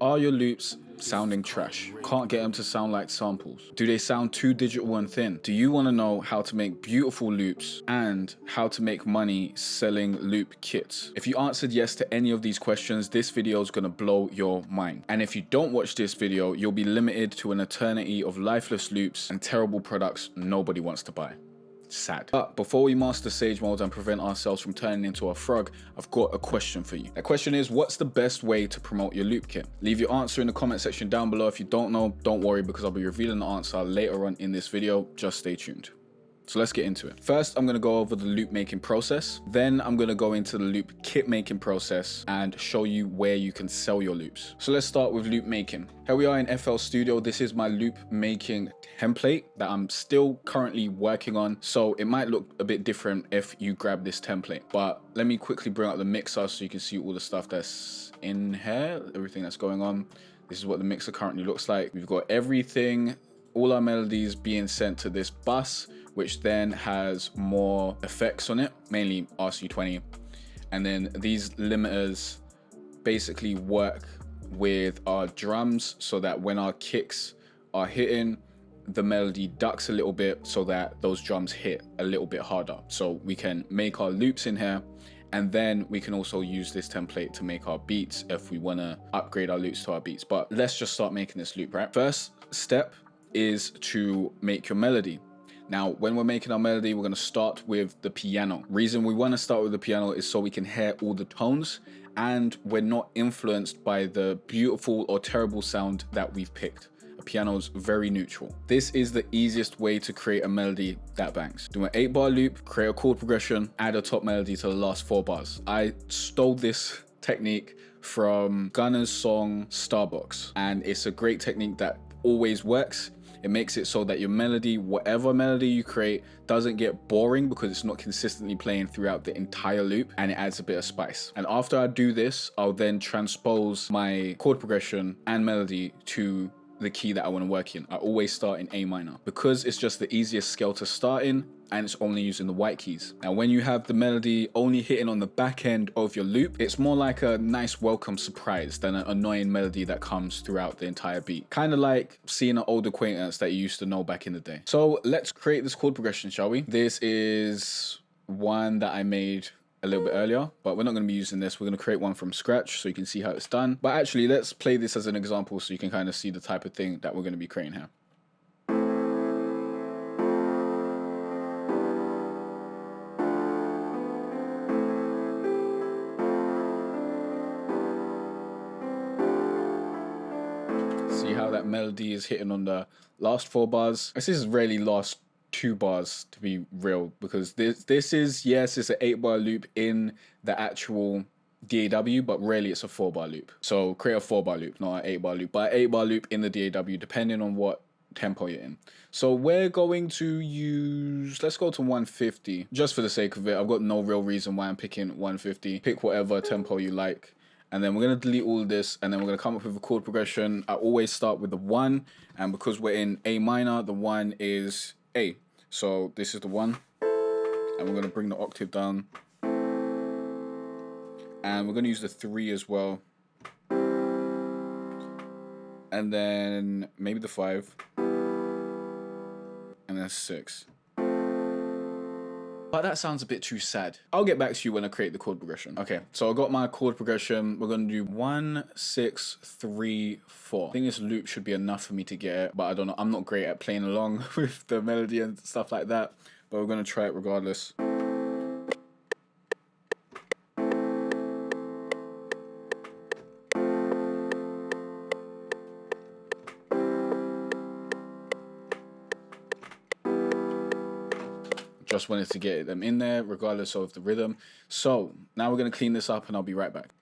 Are your loops sounding trash? Can't get them to sound like samples? Do they sound too digital and thin? Do you want to know how to make beautiful loops and how to make money selling loop kits? If you answered yes to any of these questions, this video is going to blow your mind. And if you don't watch this video, you'll be limited to an eternity of lifeless loops and terrible products nobody wants to buy. Sad. But before we master Sage Mode and prevent ourselves from turning into a frog, I've got a question for you. That question is, what's the best way to promote your loop kit? Leave your answer in the comment section down below. If you don't know, don't worry, because I'll be revealing the answer later on in this video. Just stay tuned. So let's get into it. First, I'm going to go over the loop making process. Then I'm going to go into the loop kit making process and show you where you can sell your loops. So let's start with loop making. Here we are in FL Studio. This is my loop making template that I'm still currently working on. So it might look a bit different if you grab this template, but let me quickly bring up the mixer so you can see all the stuff that's in here, everything that's going on. This is what the mixer currently looks like. We've got everything, all our melodies being sent to this bus, which then has more effects on it, mainly RC20. And then these limiters basically work with our drums so that when our kicks are hitting, the melody ducks a little bit so that those drums hit a little bit harder. So we can make our loops in here, and then we can also use this template to make our beats if we want to upgrade our loops to our beats. But let's just start making this loop, right? First step is to make your melody. Now, when we're making our melody, we're going to start with the piano. Reason we want to start with the piano is so we can hear all the tones and we're not influenced by the beautiful or terrible sound that we've picked. A piano is very neutral. This is the easiest way to create a melody that bangs. Do an 8-bar loop, create a chord progression, add a top melody to the last 4 bars. I stole this technique from Gunna's song Starbucks, and it's a great technique that always works. It makes it so that your melody, whatever melody you create, doesn't get boring because it's not consistently playing throughout the entire loop, and it adds a bit of spice. And after I do this, I'll then transpose my chord progression and melody to the key that I want to work in. I always start in A minor because it's just the easiest scale to start in, and it's only using the white keys. Now, when you have the melody only hitting on the back end of your loop, it's more like a nice welcome surprise than an annoying melody that comes throughout the entire beat. Kind of like seeing an old acquaintance that you used to know back in the day. So let's create this chord progression, shall we? This is one that I made a little bit earlier, but we're not going to be using this. We're going to create one from scratch so you can see how it's done. But actually, let's play this as an example so you can kind of see the type of thing that we're going to be creating here. See how that melody is hitting on the last 4 bars. This is really last 2 bars to be real, because this is, yes, it's an 8-bar loop in the actual DAW, but really it's a 4-bar loop. So create a 4-bar loop, not an 8-bar loop, but an 8-bar loop in the DAW, depending on what tempo you're in. So we're going to use, let's go to 150 just for the sake of it. I've got no real reason why I'm picking 150. Pick whatever tempo you like. And then we're going to delete all of this, and then we're going to come up with a chord progression. I always start with the 1, and because we're in A minor, the 1 is A. So this is the 1, and we're going to bring the octave down, and we're going to use the 3 as well, and then maybe the 5, and then 6. But that sounds a bit too sad. I'll get back to you when I create the chord progression. Okay, so I got my chord progression. We're going to do 1, 6, 3, 4. I think this loop should be enough for me to get it, but I don't know. I'm not great at playing along with the melody and stuff like that, but we're going to try it regardless. Just wanted to get them in there regardless of the rhythm. So now we're going to clean this up and I'll be right back.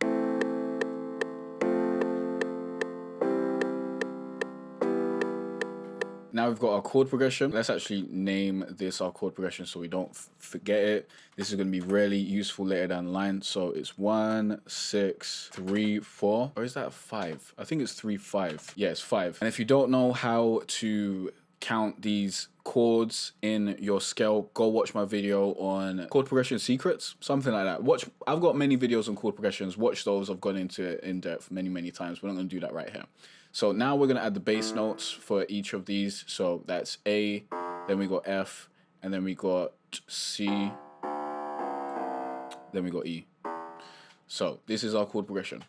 Now we've got our chord progression. Let's actually name this our chord progression so we don't forget it. This is going to be really useful later down the line. So it's 1, 6, 3, 4. Or is that 5? I think it's 3, 5. Yeah, it's 5. And if you don't know how to count these chords in your scale, go watch my video on chord progression secrets, something like that. I've got many videos on chord progressions. Watch those. I've gone into it in depth many times. We're not going to do that right here. So now we're going to add the bass notes for each of these. So that's A, then we got F, and then we got C, then we got E. So this is our chord progression.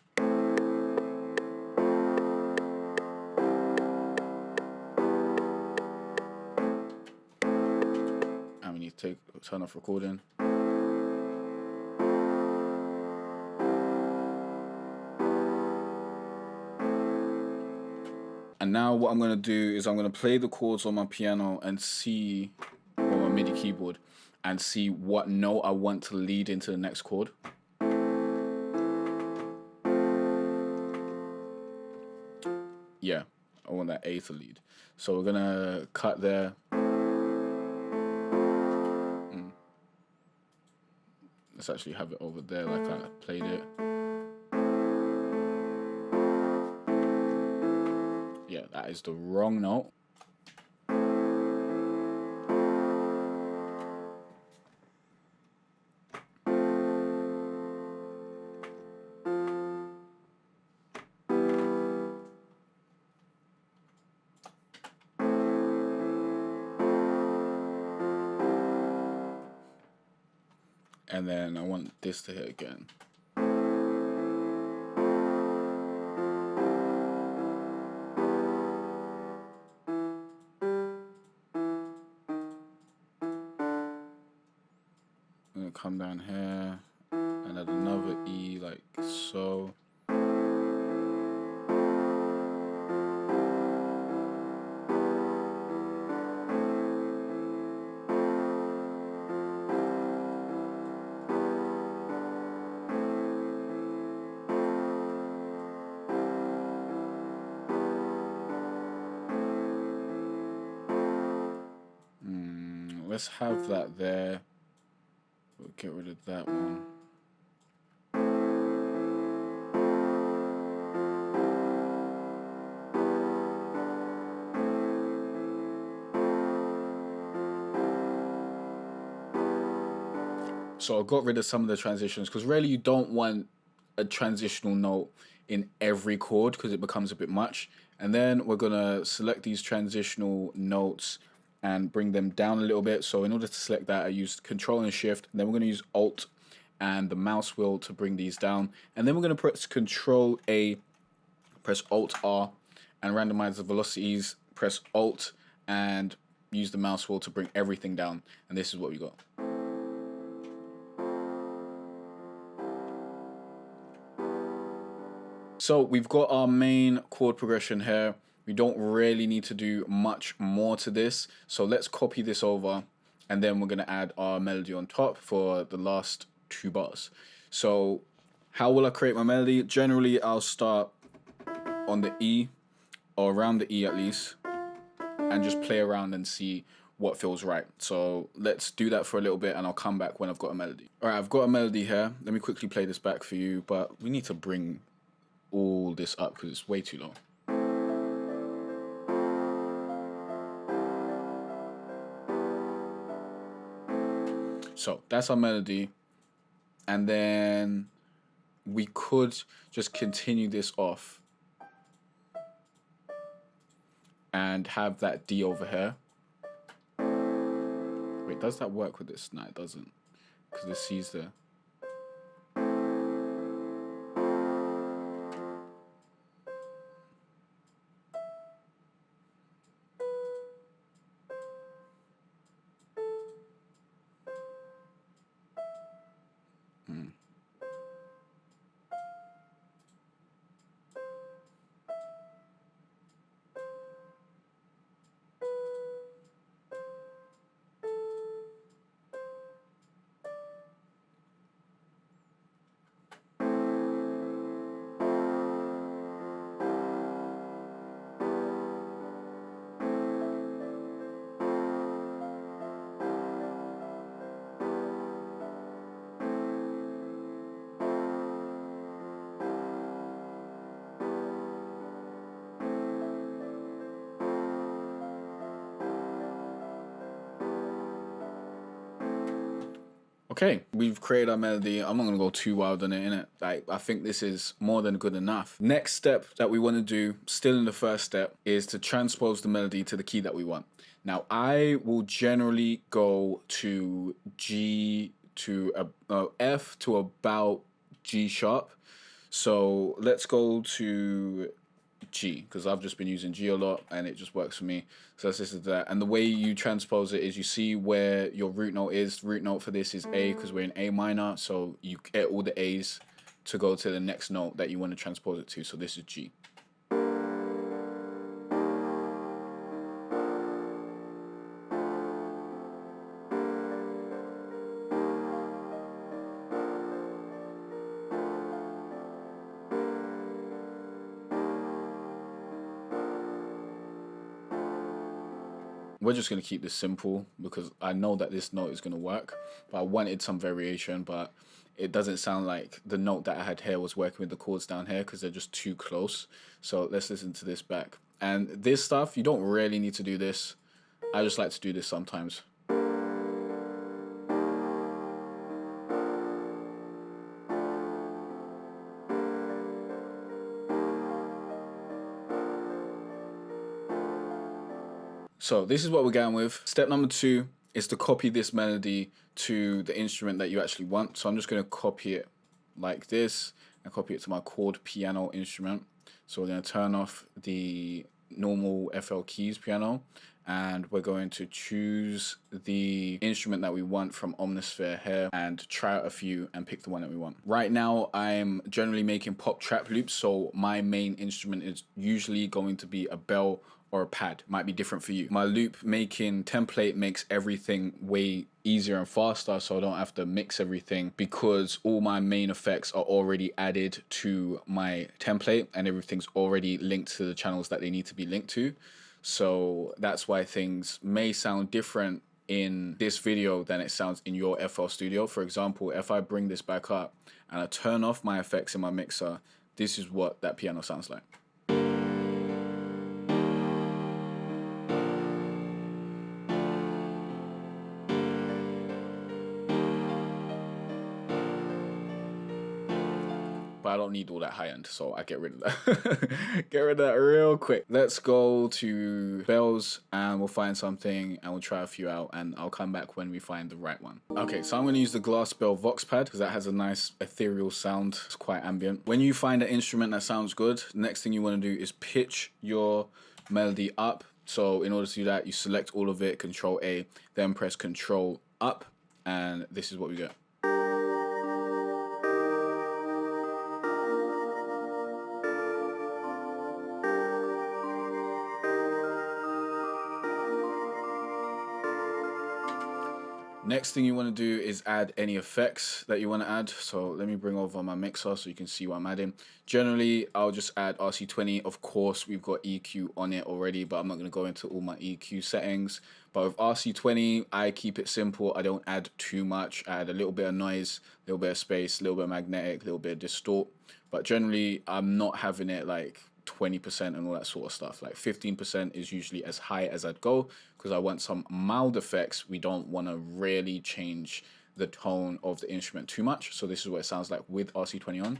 And we need to turn off recording. And now what I'm going to do is I'm going to play the chords on my piano and see, on my MIDI keyboard, and see what note I want to lead into the next chord. Yeah, I want that A to lead. So we're going to cut there. Let's actually have it over there like I played it. Yeah, that is the wrong note. And then I want this to hit again. I'm gonna come down here and add another E like so. Let's have that there. We'll get rid of that one. So I got rid of some of the transitions because really you don't want a transitional note in every chord because it becomes a bit much. And then we're gonna select these transitional notes and bring them down a little bit. So in order to select that, I used Control and Shift, and then we're gonna use Alt and the mouse wheel to bring these down. And then we're gonna press Control A, press Alt R, and randomize the velocities, press Alt, and use the mouse wheel to bring everything down. And this is what we got. So we've got our main chord progression here. We don't really need to do much more to this. So let's copy this over, and then we're gonna add our melody on top for the last 2 bars. So how will I create my melody? Generally, I'll start on the E, or around the E at least, and just play around and see what feels right. So let's do that for a little bit, and I'll come back when I've got a melody. All right, I've got a melody here. Let me quickly play this back for you, but we need to bring all this up because it's way too long. So that's our melody, and then we could just continue this off and have that D over here. Wait, does that work with this? No, it doesn't, because the C's there. Okay, we've created our melody. I'm not gonna go too wild on it, innit? Like, I think this is more than good enough. Next step that we want to do, still in the first step, is to transpose the melody to the key that we want. Now, I will generally go to G to F to about G sharp. So let's go to G, because I've just been using G a lot and it just works for me. So let's listen to that. And the way you transpose it is you see where your root note is. Root note for this is A, because we're in A minor. So you get all the A's to go to the next note that you want to transpose it to. So this is G. We're just going to keep this simple because I know that this note is going to work, but I wanted some variation, but it doesn't sound like the note that I had here was working with the chords down here because they're just too close. So let's listen to this back. And this stuff, you don't really need to do this. I just like to do this sometimes. So this is what we're going with. Step number 2 is to copy this melody to the instrument that you actually want. So I'm just going to copy it like this and copy it to my chord piano instrument. So we're going to turn off the normal FL keys piano and we're going to choose the instrument that we want from Omnisphere here and try out a few and pick the one that we want. Right now I'm generally making pop trap loops, so my main instrument is usually going to be a bell or a pad. Might be different for you. My loop making template makes everything way easier and faster, so I don't have to mix everything because all my main effects are already added to my template and everything's already linked to the channels that they need to be linked to. So that's why things may sound different in this video than it sounds in your FL Studio. For example, if I bring this back up and I turn off my effects in my mixer, this is what that piano sounds like. But I don't need all that high end, so I get rid of that. Get rid of that real quick. Let's go to bells and we'll find something and we'll try a few out and I'll come back when we find the right one. Okay, so I'm going to use the Glass Bell Vox Pad because that has a nice ethereal sound. It's quite ambient. When you find an instrument that sounds good, the next thing you want to do is pitch your melody up. So in order to do that, you select all of it, Control A, then press Control Up, and this is what we get. Next thing you want to do is add any effects that you want to add. So let me bring over my mixer so you can see what I'm adding. Generally, I'll just add RC20. Of course, we've got EQ on it already, but I'm not going to go into all my EQ settings. But with RC20, I keep it simple. I don't add too much. I add a little bit of noise, a little bit of space, a little bit of magnetic, a little bit of distort. But generally, I'm not having it like 20% and all that sort of stuff. Like 15% is usually as high as I'd go because I want some mild effects. We don't want to really change the tone of the instrument too much. So this is what it sounds like with RC20 on.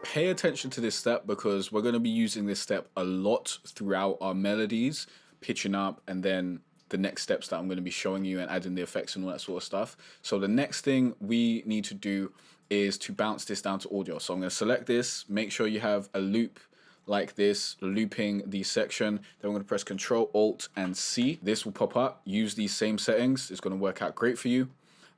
Pay attention to this step because we're going to be using this step a lot throughout our melodies, pitching up, and then the next steps that I'm going to be showing you and adding the effects and all that sort of stuff. So the next thing we need to do is to bounce this down to audio. So I'm going to select this, make sure you have a loop like this, looping the section. Then we're going to press Control, Alt, and C. This will pop up. Use these same settings. It's going to work out great for you.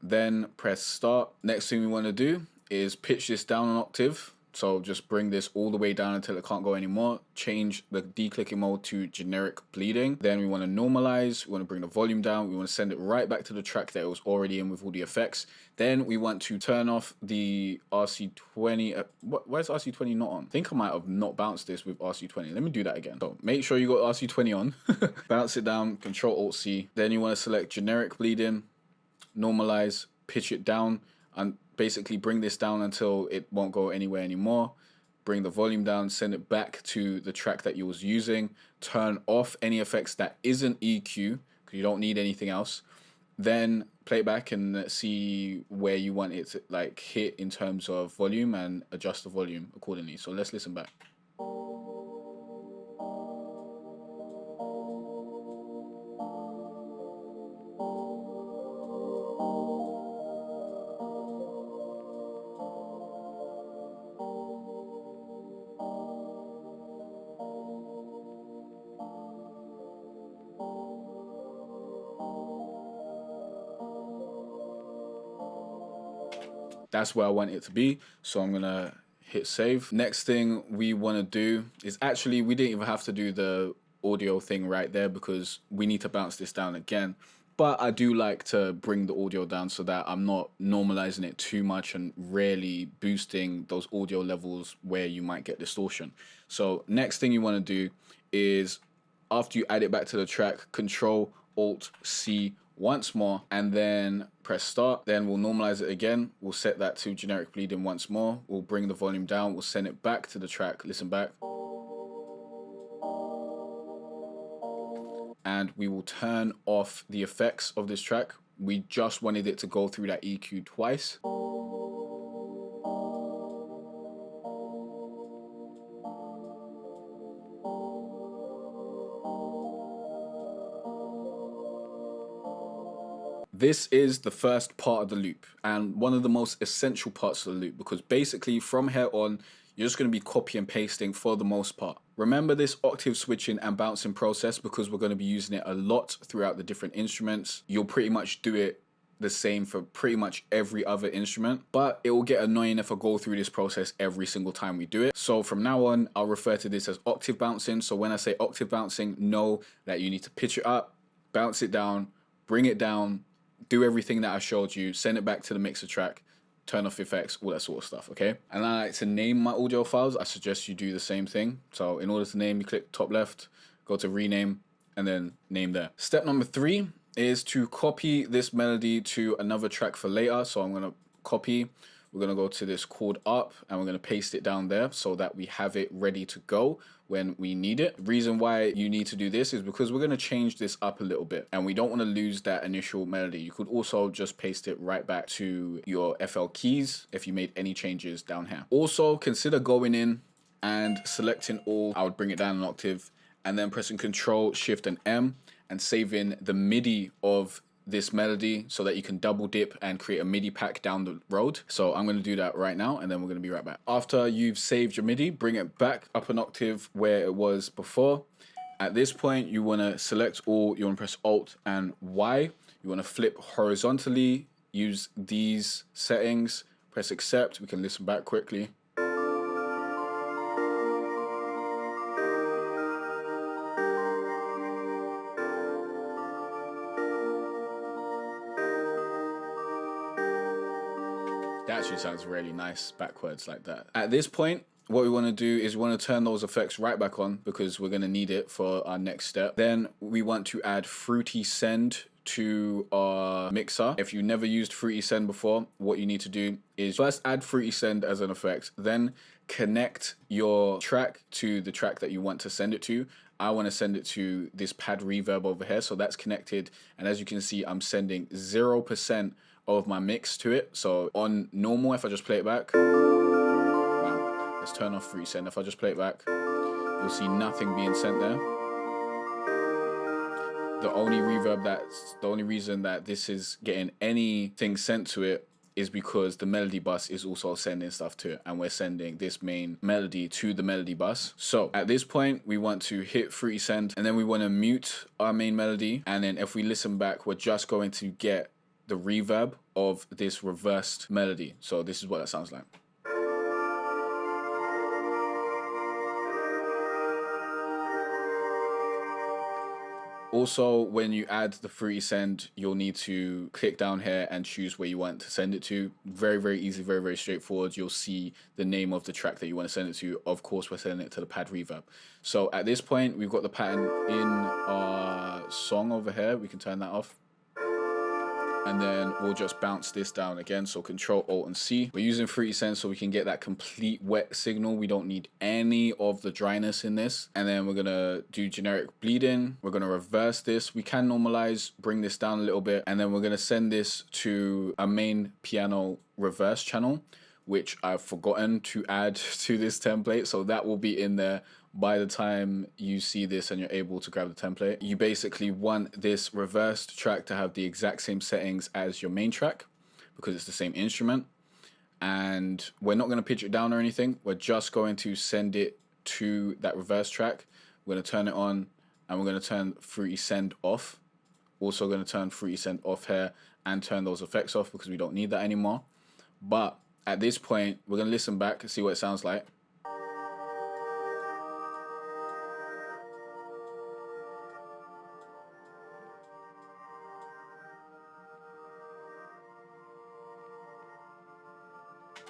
Then press Start. Next thing we want to do is pitch this down an octave. So just bring this all the way down until it can't go anymore. Change the declicking mode to generic bleeding. Then we want to normalize. We want to bring the volume down. We want to send it right back to the track that it was already in with all the effects. Then we want to turn off the RC20. Why is RC20 not on? I think I might have not bounced this with RC20. Let me do that again. So make sure you got RC20 on. Bounce it down, Control Alt C. Then you want to select generic bleeding, normalize, pitch it down basically bring this down until it won't go anywhere anymore. Bring the volume down, send it back to the track that you was using, turn off any effects that isn't EQ, because you don't need anything else. Then play it back and see where you want it to like hit in terms of volume and adjust the volume accordingly. So let's listen back. That's where I want it to be. So I'm gonna hit save. Next thing we want to do is actually, we didn't even have to do the audio thing right there because we need to bounce this down again. But I do like to bring the audio down so that I'm not normalizing it too much and really boosting those audio levels where you might get distortion. So next thing you want to do is, after you add it back to the track, Control Alt C once more, and then press start. Then we'll normalize it again. We'll set that to generic bleeding once more. We'll bring the volume down. We'll send it back to the track. Listen back. And we will turn off the effects of this track. We just wanted it to go through that EQ twice. This is the first part of the loop and one of the most essential parts of the loop, because basically from here on, you're just going to be copy and pasting for the most part. Remember this octave switching and bouncing process because we're going to be using it a lot throughout the different instruments. You'll pretty much do it the same for pretty much every other instrument, but it will get annoying if I go through this process every single time we do it. So from now on, I'll refer to this as octave bouncing. So when I say octave bouncing, know that you need to pitch it up, bounce it down, bring it down, do everything that I showed you, send it back to the mixer track, turn off effects, all that sort of stuff, okay? And I like to name my audio files. I suggest you do the same thing. So in order to name, you click top left, go to rename, and then name there. Step number 3 is to copy this melody to another track for later. So I'm gonna copy, we're gonna go to this chord up, and we're gonna paste it down there so that we have it ready to go when we need it. The reason why you need to do this is because we're going to change this up a little bit and we don't want to lose that initial melody. You could also just paste it right back to your FL keys if you made any changes down here. Also consider going in and selecting all. I would bring it down an octave and then pressing Control, Shift and M and saving the MIDI of this melody so that you can double dip and create a MIDI pack down the road. So I'm going to do that right now and then we're going to be right back. After you've saved your MIDI, bring it back up an octave where it was before. At this point, you want to select all, you want to press Alt and Y. You want to flip horizontally, use these settings, press accept. We can listen back quickly. That actually sounds really nice backwards like that. At this point, what we want to do is we want to turn those effects right back on because we're going to need it for our next step. Then we want to add Fruity Send to our mixer. If you never used Fruity Send before, what you need to do is first add Fruity Send as an effect, then connect your track to the track that you want to send it to. I want to send it to this pad reverb over here, so that's connected, and as you can see, I'm sending 0% of my mix to it. So on normal, if I just play it back, wow, let's turn off Fruity Send. If I just play it back, you'll see nothing being sent there. The only reason that this is getting anything sent to it is because the melody bus is also sending stuff to it, and we're sending this main melody to the melody bus. So at this point, we want to hit Fruity Send, and then we want to mute our main melody. And then if we listen back, we're just going to get the reverb of this reversed melody. So this is what that sounds like. Also, when you add the Fruity Send, you'll need to click down here and choose where you want to send it to. Very, very easy, very, very straightforward. You'll see the name of the track that you want to send it to. Of course, we're sending it to the pad reverb. So at this point, we've got the pattern in our song over here. We can turn that off. and then we'll just bounce this down again. So Control Alt and C. We're using Fruity Send so we can get that complete wet signal. We don't need any of the dryness in this. And then we're gonna do generic bleeding. We're gonna reverse this. We can normalize, bring this down a little bit, and then we're gonna send this to a main piano reverse channel, which I've forgotten to add to this template. So that will be in there by the time you see this and you're able to grab the template. You basically want this reversed track to have the exact same settings as your main track because it's the same instrument. And we're not going to pitch it down or anything. We're just going to send it to that reverse track. We're going to turn it on and we're going to turn Fruity Send off. Also going to turn Fruity Send off here and turn those effects off because we don't need that anymore. But at this point, we're going to listen back and see what it sounds like.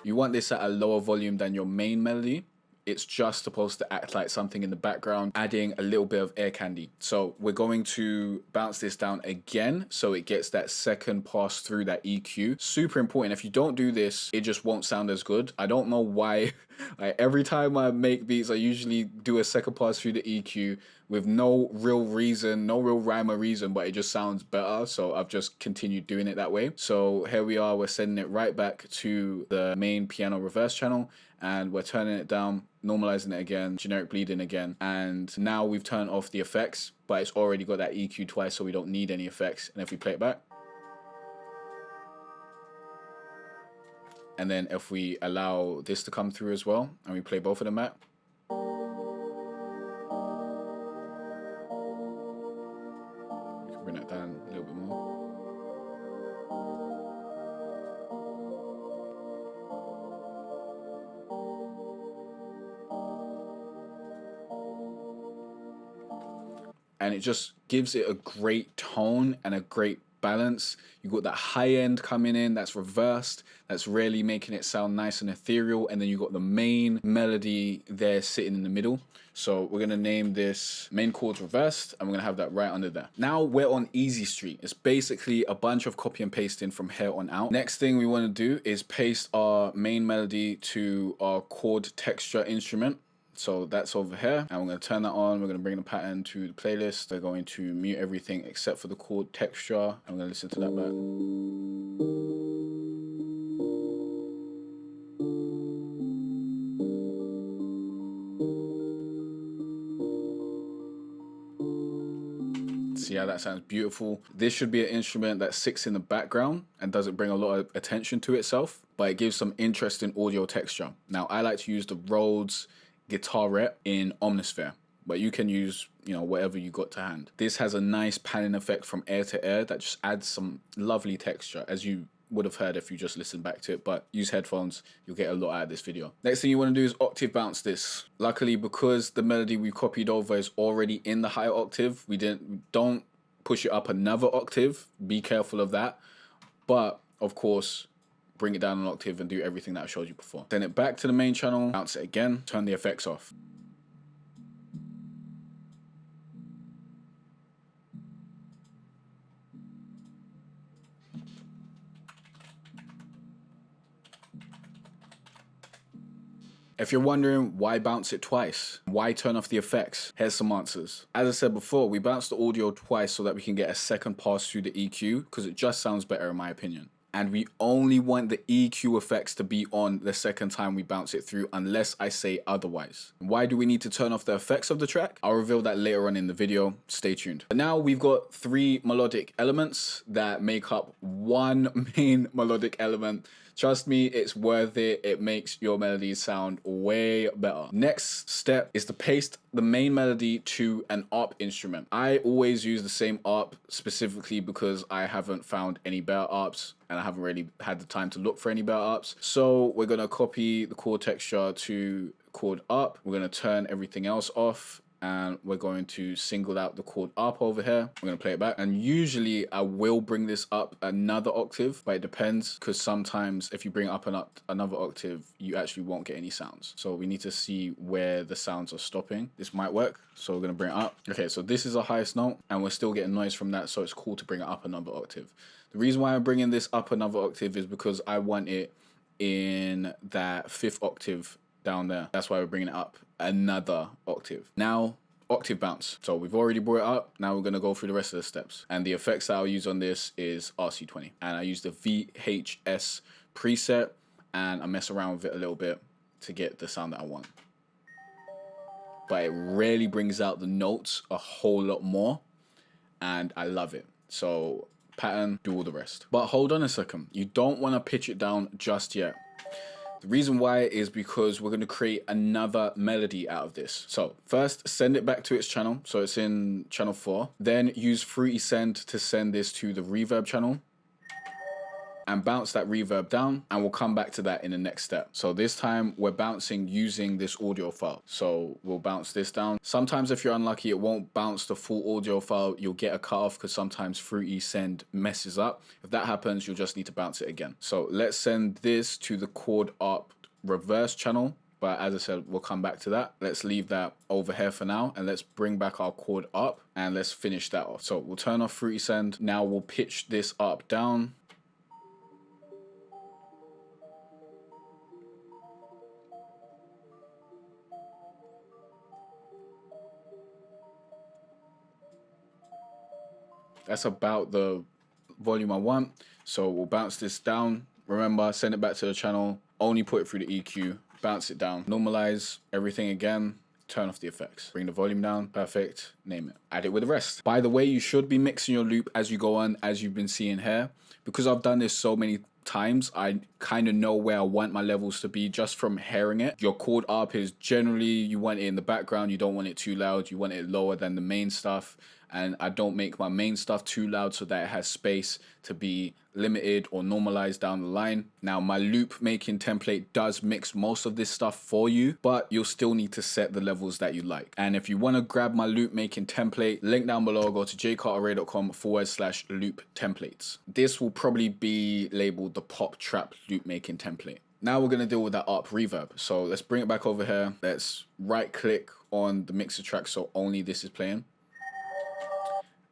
You want this at a lower volume than your main melody. It's just supposed to act like something in the background, adding a little bit of air candy. So we're going to bounce this down again so it gets that second pass through that EQ. Super important. If you don't do this, it just won't sound as good. I don't know why. Like every time I make beats, I usually do a second pass through the EQ with no real reason, no real rhyme or reason, but it just sounds better. So I've just continued doing it that way. So here we are, we're sending it right back to the main piano reverse channel and we're turning it down, normalizing it again, generic bleeding again. And now we've turned off the effects, but it's already got that EQ twice, so we don't need any effects. And if we play it back, and then if we allow this to come through as well, and we play both of them back, we can bring that down a little bit more. And it just gives it a great tone and a great balance. You got that high end coming in that's reversed, that's really making it sound nice and ethereal, and then you got the main melody there sitting in the middle. So we're gonna name this main chords reversed, and we're gonna have that right under there. Now we're on easy street. It's basically a bunch of copy and pasting from here on out. Next thing we want to do is paste our main melody to our chord texture instrument. So that's over here, and we're going to turn that on. We're going to bring the pattern to the playlist. We're going to mute everything except for the chord texture, and we're going to listen to that back. See how that sounds beautiful. This should be an instrument that sits in the background and doesn't bring a lot of attention to itself, but it gives some interesting audio texture. Now, I like to use the Rhodes guitarette in Omnisphere, but you can use, you know, whatever you got to hand. This has a nice panning effect from air to air that just adds some lovely texture, as you would have heard if you just listened back to it, but use headphones, you'll get a lot out of this video. Next thing you want to do is octave bounce this. Luckily, because the melody we copied over is already in the higher octave, don't push it up another octave. Be careful of that. But of course, bring it down an octave and do everything that I showed you before. Send it back to the main channel, bounce it again, turn the effects off. If you're wondering why bounce it twice, why turn off the effects, here's some answers. As I said before, we bounce the audio twice so that we can get a second pass through the EQ, because it just sounds better in my opinion. And we only want the EQ effects to be on the second time we bounce it through, unless I say otherwise. Why do we need to turn off the effects of the track? I'll reveal that later on in the video. Stay tuned. But now we've got 3 melodic elements that make up one main melodic element. Trust me, it's worth it. It makes your melodies sound way better. Next step is to paste the main melody to an ARP instrument. I always use the same ARP specifically because I haven't found any better ARPs and I haven't really had the time to look for any better ARPs. So we're gonna copy the chord texture to chord ARP. We're gonna turn everything else off and we're going to single out the chord up over here. We're going to play it back, and usually I will bring this up another octave, but it depends, because sometimes if you bring it up another octave, you actually won't get any sounds. So we need to see where the sounds are stopping. This might work, so we're going to bring it up. Okay, so this is our highest note, and we're still getting noise from that, so it's cool to bring it up another octave. The reason why I'm bringing this up another octave is because I want it in that 5th octave down there. That's why we're bringing it up another octave. Now, octave bounce. So we've already brought it up. Now we're going to go through the rest of the steps. And the effects that I'll use on this is RC20. And I use the VHS preset, and I mess around with it a little bit to get the sound that I want. But it really brings out the notes a whole lot more, and I love it. So pattern, do all the rest. But hold on a second. You don't want to pitch it down just yet. The reason why is because we're going to create another melody out of this. So first, send it back to its channel. So it's in channel 4. Then use Fruity Send to send this to the reverb channel, and bounce that reverb down, and we'll come back to that in the next step. So this time we're bouncing using this audio file. So we'll bounce this down. Sometimes if you're unlucky, it won't bounce the full audio file. You'll get a cutoff because sometimes Fruity Send messes up. If that happens, you'll just need to bounce it again. So let's send this to the chord up reverse channel. But as I said, we'll come back to that. Let's leave that over here for now, and let's bring back our chord up, and let's finish that off. So we'll turn off Fruity Send. Now we'll pitch this up down. That's about the volume I want. So we'll bounce this down. Remember, send it back to the channel. Only put it through the EQ. Bounce it down. Normalize everything again. Turn off the effects. Bring the volume down. Perfect. Name it. Add it with the rest. By the way, you should be mixing your loop as you go on, as you've been seeing here. Because I've done this so many times, I kind of know where I want my levels to be just from hearing it. Your chord arp is generally, you want it in the background. You don't want it too loud. You want it lower than the main stuff. And I don't make my main stuff too loud so that it has space to be limited or normalized down the line. Now, my loop making template does mix most of this stuff for you, but you'll still need to set the levels that you like. And if you want to grab my loop making template, link down below, go to jcarteray.com/loop templates. This will probably be labeled the pop trap loop making template. Now we're going to deal with that ARP reverb. So let's bring it back over here. Let's right click on the mixer track so only this is playing.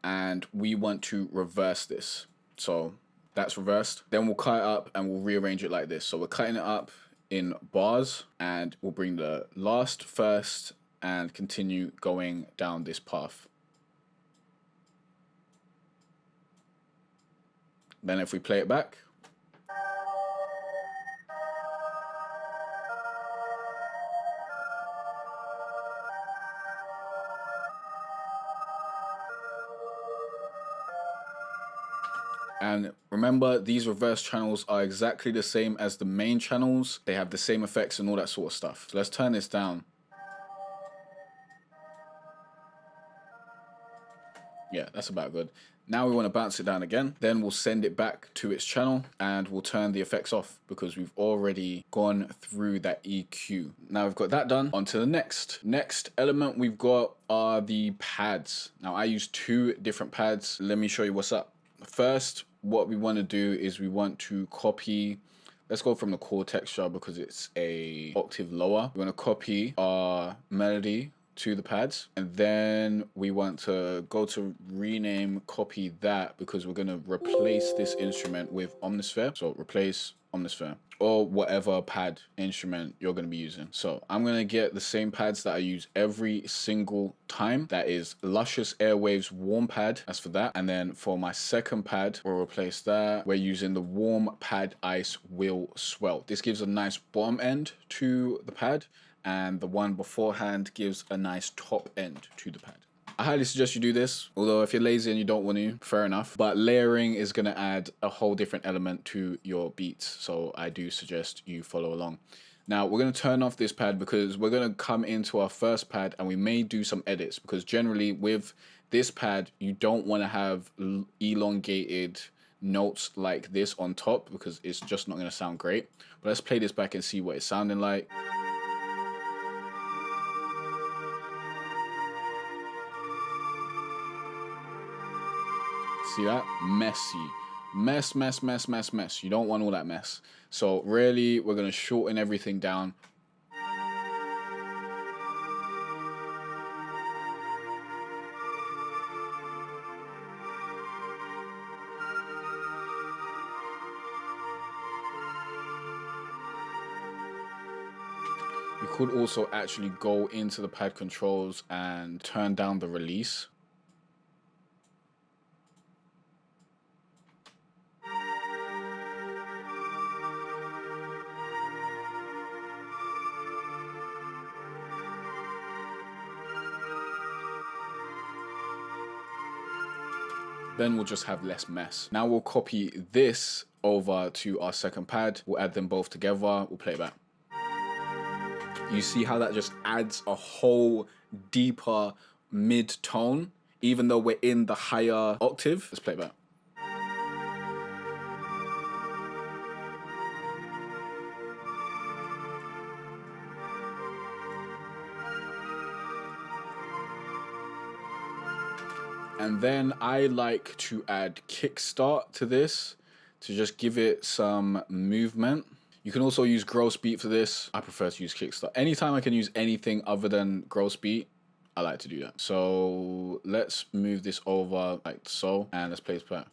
And we want to reverse this. So that's reversed. Then we'll cut it up and we'll rearrange it like this. So we're cutting it up in bars, and we'll bring the last first and continue going down this path. Then if we play it back, and remember, these reverse channels are exactly the same as the main channels. They have the same effects and all that sort of stuff. So let's turn this down. Yeah, that's about good. Now we want to bounce it down again. Then we'll send it back to its channel, and we'll turn the effects off because we've already gone through that EQ. Now we've got that done. On to the next. Next element we've got are the pads. Now I use 2 different pads. Let me show you what's up. First, what we want to do is we want to copy, let's go from the chord texture because it's a octave lower. We want to copy our melody to the pads, and then we want to go to rename, copy that, because we're going to replace this instrument with Omnisphere. So replace Omnisphere, or whatever pad instrument you're going to be using. So I'm going to get the same pads that I use every single time. That is Luscious Airwaves Warm Pad. As for that. And then for my second pad, we'll replace that. We're using the Warm Pad Ice Will Swell. This gives a nice bottom end to the pad, and the one beforehand gives a nice top end to the pad. I highly suggest you do this, although if you're lazy and you don't want to, fair enough. But layering is going to add a whole different element to your beats, so I do suggest you follow along. Now we're going to turn off this pad because we're going to come into our first pad and we may do some edits, because generally with this pad you don't want to have elongated notes like this on top because it's just not going to sound great. But let's play this back and see what it's sounding like. See that? Messy. Mess, mess, mess, mess, mess. You don't want all that mess. So really, we're going to shorten everything down. You could also actually go into the pad controls and turn down the release. Then we'll just have less mess. Now we'll copy this over to our second pad. We'll add them both together. We'll play it back. You see how that just adds a whole deeper mid-tone, even though we're in the higher octave. Let's play it back. And then I like to add kickstart to this to just give it some movement. You can also use gross beat for this. I prefer to use kickstart. Anytime I can use anything other than gross beat, I like to do that. So let's move this over like so, and let's play this back.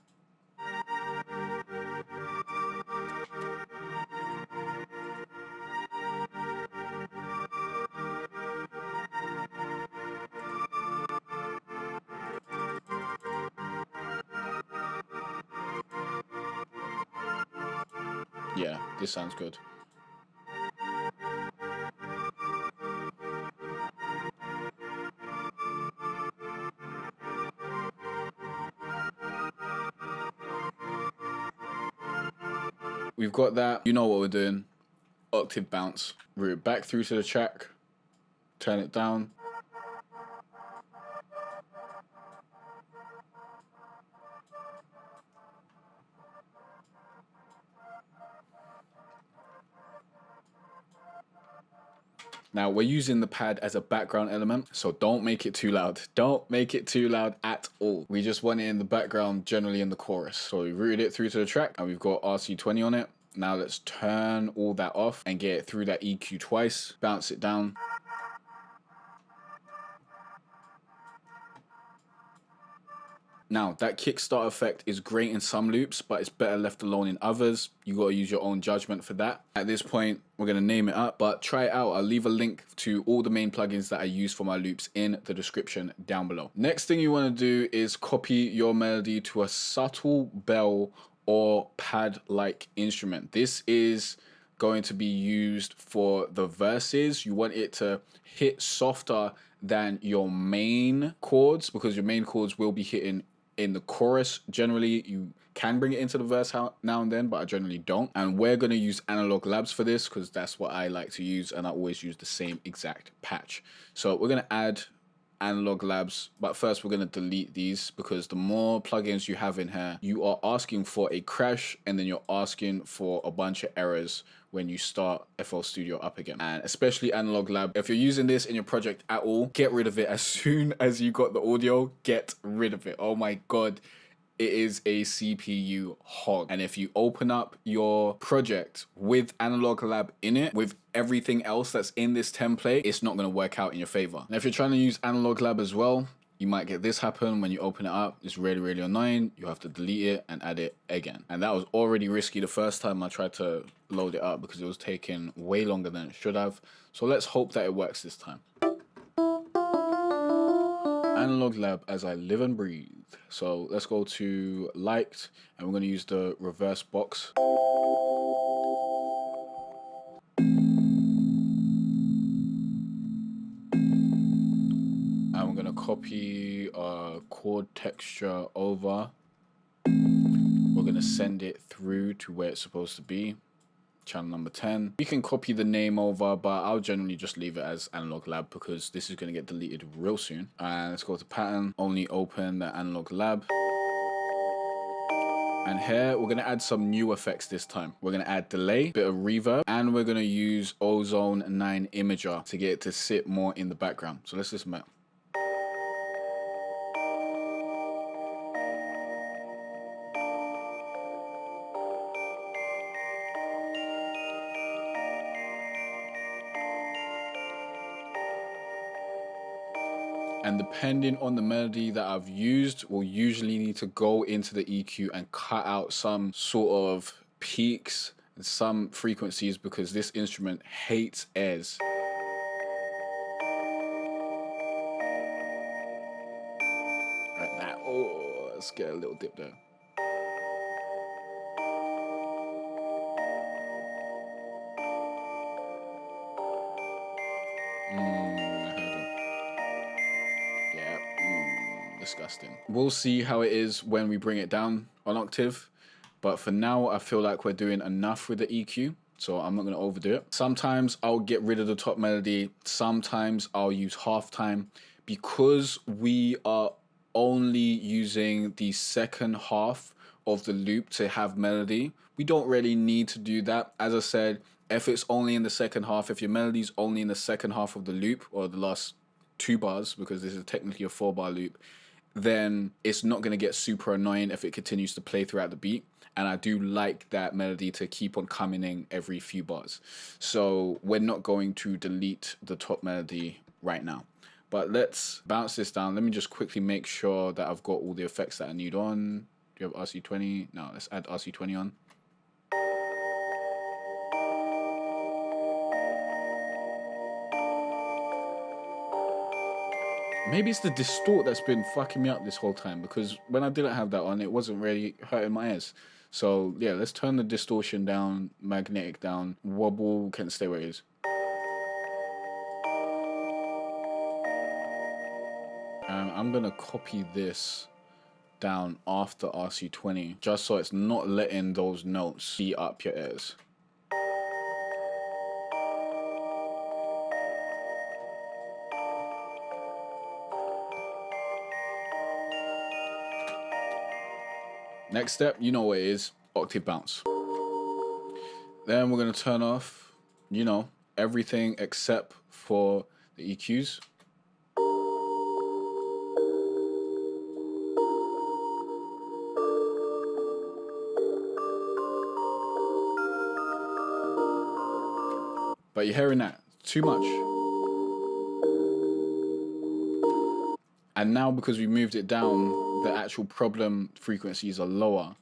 Yeah, this sounds good. We've got that. You know what we're doing. Octave bounce. Route back through to the track. Turn it down. Now we're using the pad as a background element, so don't make it too loud. Don't make it too loud at all. We just want it in the background, generally in the chorus. So we routed it through to the track and we've got RC20 on it. Now let's turn all that off and get it through that EQ twice, bounce it down. Now, that kickstart effect is great in some loops, but it's better left alone in others. You gotta use your own judgment for that. At this point, we're gonna name it up, but try it out. I'll leave a link to all the main plugins that I use for my loops in the description down below. Next thing you wanna do is copy your melody to a subtle bell or pad-like instrument. This is going to be used for the verses. You want it to hit softer than your main chords, because your main chords will be hitting in the chorus. Generally, you can bring it into the verse now and then, but I generally don't. And we're going to use Analog Labs for this because that's what I like to use, and I always use the same exact patch. So we're going to add Analog Labs, but first we're going to delete these, because the more plugins you have in here, you are asking for a crash, and then you're asking for a bunch of errors when you start FL Studio up again. And especially Analog Lab, if you're using this in your project at all, get rid of it as soon as you got the audio. Get rid of it. Oh my god, it is a CPU hog. And if you open up your project with Analog Lab in it, with everything else that's in this template, it's not going to work out in your favor. And if you're trying to use Analog Lab as well, you might get this happen when you open it up. It's really, really annoying. You have to delete it and add it again. And that was already risky the first time I tried to load it up, because it was taking way longer than it should have. So let's hope that it works this time. Analog Lab as I live and breathe. So let's go to liked, and we're going to use the reverse box. And we're going to copy our chord texture over. We're going to send it through to where it's supposed to be. Channel number 10. You can copy the name over, but I'll generally just leave it as Analog Lab because this is going to get deleted real soon. And let's go to pattern, only open the Analog Lab. And here we're going to add some new effects this time. We're going to add delay, bit of reverb, and we're going to use Ozone 9 Imager to get it to sit more in the background. So let's listen back. And depending on the melody that I've used, we'll usually need to go into the EQ and cut out some sort of peaks and some frequencies because this instrument hates airs. Like that. Oh, let's get a little dip there. Disgusting. We'll see how it is when we bring it down on Octave, but for now I feel like we're doing enough with the EQ, so I'm not going to overdo it. Sometimes I'll get rid of the top melody, sometimes I'll use halftime. Because we are only using the second half of the loop to have melody, we don't really need to do that. As I said, if it's only in the second half, if your melody's only in the second half of the loop or the last 2 bars, because this is technically a 4-bar loop, then it's not going to get super annoying if it continues to play throughout the beat. And I do like that melody to keep on coming in every few bars. So we're not going to delete the top melody right now. But let's bounce this down. Let me just quickly make sure that I've got all the effects that I need on. Do you have RC20? No, let's add RC20 on. Maybe it's the distort that's been fucking me up this whole time, because when I didn't have that on, it wasn't really hurting my ears. So yeah, let's turn the distortion down, magnetic down, wobble can stay where it is. And I'm gonna copy this down after RC20, just so it's not letting those notes beat up your ears. Next step, you know what it is, octave bounce. Then we're gonna turn off, you know, everything except for the EQs. But you're hearing that too much. And now because we moved it down, the actual problem frequencies are lower.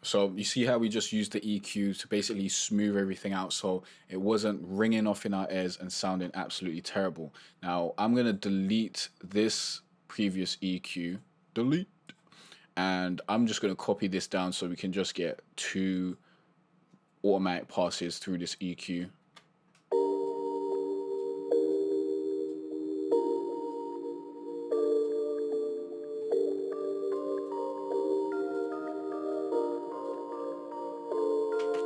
So you see how we just used the EQ to basically smooth everything out so it wasn't ringing off in our ears and sounding absolutely terrible. Now I'm going to delete this previous EQ, delete, and I'm just going to copy this down so we can just get 2 automatic passes through this EQ.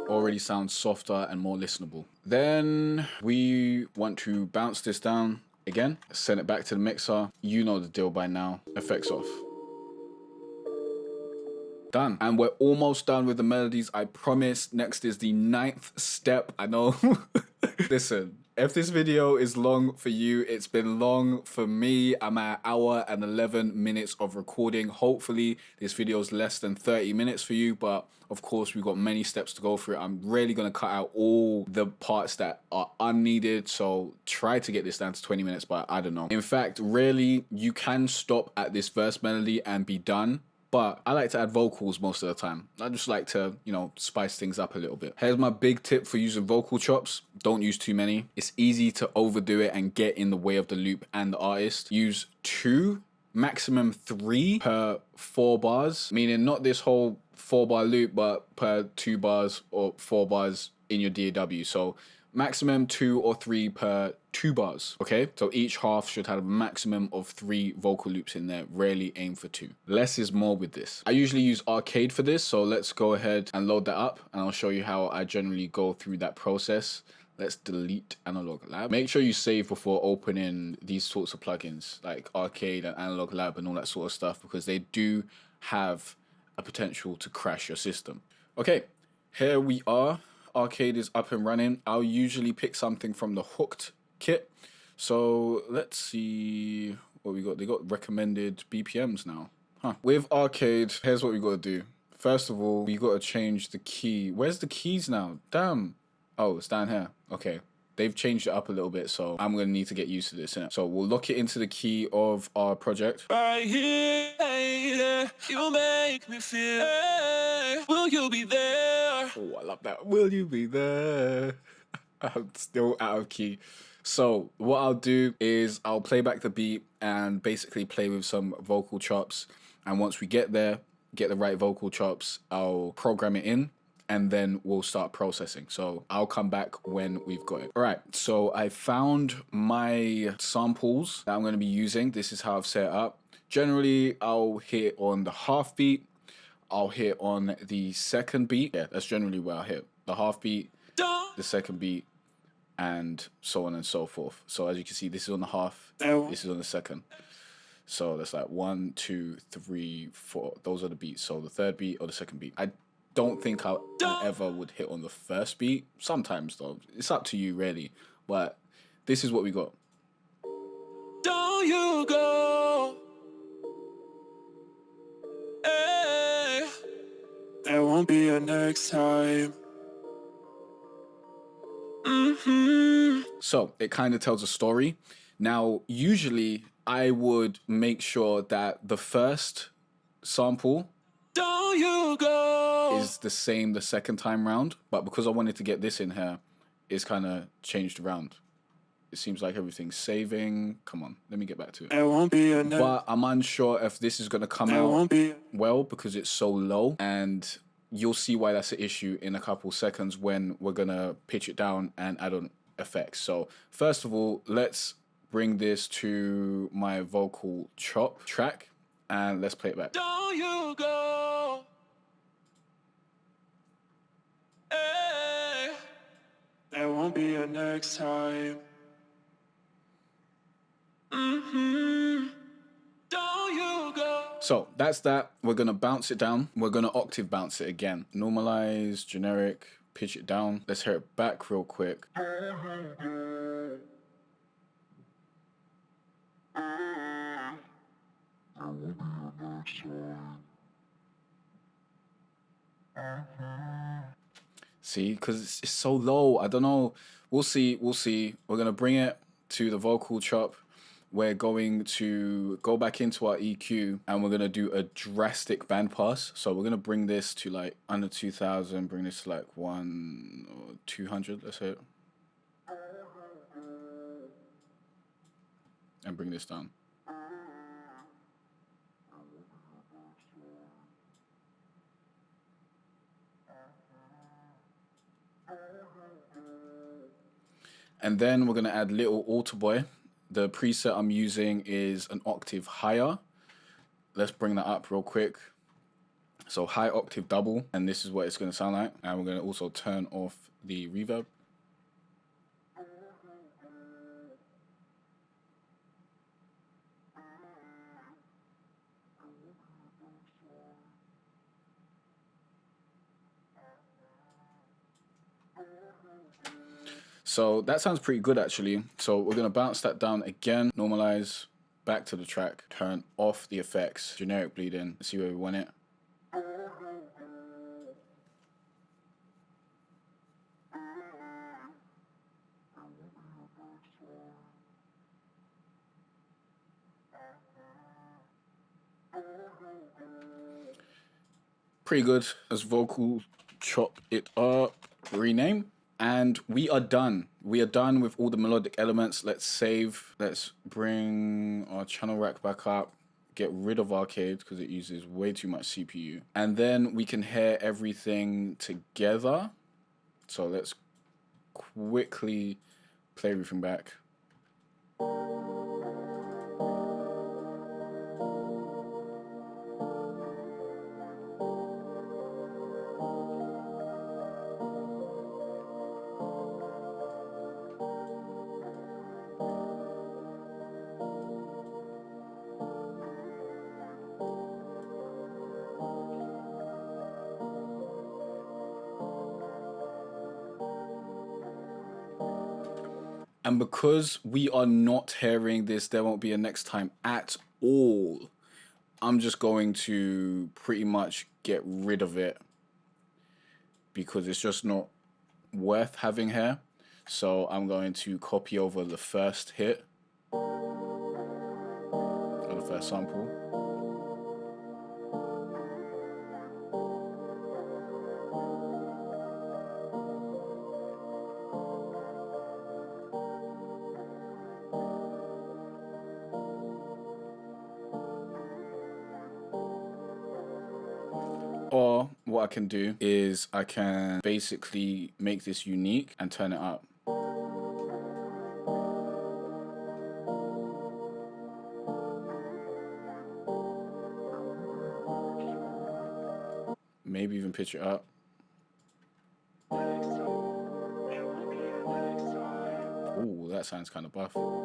Already sounds softer and more listenable. Then we want to bounce this down again, send it back to the mixer. You know the deal by now. Effects off. Done. And we're almost done with the melodies, I promise. Next is the 9th step. I know. Listen, if this video is long for you, it's been long for me. I'm at 1 hour and 11 minutes of recording. Hopefully this video is less than 30 minutes for you, but of course we've got many steps to go through. I'm really going to cut out all the parts that are unneeded, so try to get this down to 20 minutes, but I don't know. In fact, really, you can stop at this verse melody and be done. But I like to add vocals most of the time. I just like to, you know, spice things up a little bit. Here's my big tip for using vocal chops. Don't use too many. It's easy to overdo it and get in the way of the loop and the artist. Use 2, maximum 3 per 4 bars, meaning not this whole 4-bar loop, but per 2 bars or 4 bars in your DAW. So maximum 2 or 3 per 2 bars, okay? So each half should have a maximum of 3 vocal loops in there. Rarely aim for 2. Less is more with this. I usually use Arcade for this, so let's go ahead and load that up, and I'll show you how I generally go through that process. Let's delete Analog Lab. Make sure you save before opening these sorts of plugins like Arcade and Analog Lab and all that sort of stuff, because they do have a potential to crash your system. Okay, here we are. Arcade is up and running. I'll usually pick something from the Hooked kit. So let's see what we got. They got recommended BPMs now. With Arcade, here's what we got to do. First of all, we got to change the key. Where's the keys now? Damn. Oh, it's down here. Okay. They've changed it up a little bit, so I'm going to need to get used to this, innit? So we'll lock it into the key of our project. Right here, you make me feel, will you be there? Oh, I love that. Will you be there? I'm still out of key. So what I'll do is I'll play back the beat and basically play with some vocal chops. And once we get there, get the right vocal chops, I'll program it in and then we'll start processing. So I'll come back when we've got it. All right, so I found my samples that I'm going to be using. This is how I've set it up. Generally, I'll hit on the half beat. I'll hit on the second beat. Yeah, that's generally where I'll hit. The half beat, the second beat, and so on and so forth. So as you can see, this is on the half, this is on the second. So that's like 1, 2, 3, 4. Those are the beats. So the third beat or the second beat. I don't think I ever would hit on the first beat. Sometimes though, it's up to you really. But this is what we got. Don't you go. Hey, there won't be a next time. So it kind of tells a story. Now, usually I would make sure that the first sample Don't you go. is the same the second time round, but because I wanted to get this in here, it's kind of changed around. It seems like everything's saving. Come on, let me get back to it. There won't be a next. But I'm unsure if this is going to come out well because it's so low, and you'll see why that's an issue in a couple seconds when we're going to pitch it down and add on effects. So first of all, let's bring this to my vocal chop track and let's play it back. Don't you go. Hey, there won't be a next time. Don't you go. So that's that. We're going to bounce it down. We're going to octave bounce it again. Normalize, generic, pitch it down. Let's hear it back real quick. See, because it's so low. I don't know. We'll see. We'll see. We're going to bring it to the vocal chop. We're going to go back into our EQ and we're going to do a drastic band pass. So we're going to bring this to like under 2000, bring this to like 1 or 200, let's say. And bring this down. And then we're going to add little altar boy. The preset I'm using is an octave higher. Let's bring that up real quick. So high octave double, and this is what it's going to sound like. And we're going to also turn off the reverb. So that sounds pretty good actually. So we're gonna bounce that down again, normalize, back to the track, turn off the effects, generic bleed in, see where we want it. Pretty good. As vocal, chop it up, rename. And we are done. We are done with all the melodic elements. Let's save. Let's bring our channel rack back up. Get rid of Arcade because it uses way too much CPU. And then we can hear everything together. So let's quickly play everything back. And because we are not hearing this, there won't be a next time at all. I'm just going to pretty much get rid of it because it's just not worth having here. So I'm going to copy over the first hit, or the first sample. Or what I can do is I can basically make this unique and turn it up. Maybe even pitch it up. Ooh, that sounds kind of buff. Ooh.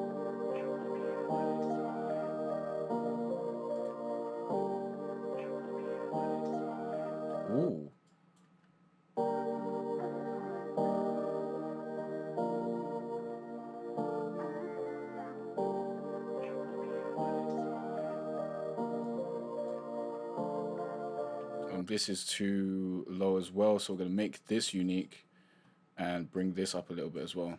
This is too low as well, so we're going to make this unique and bring this up a little bit as well.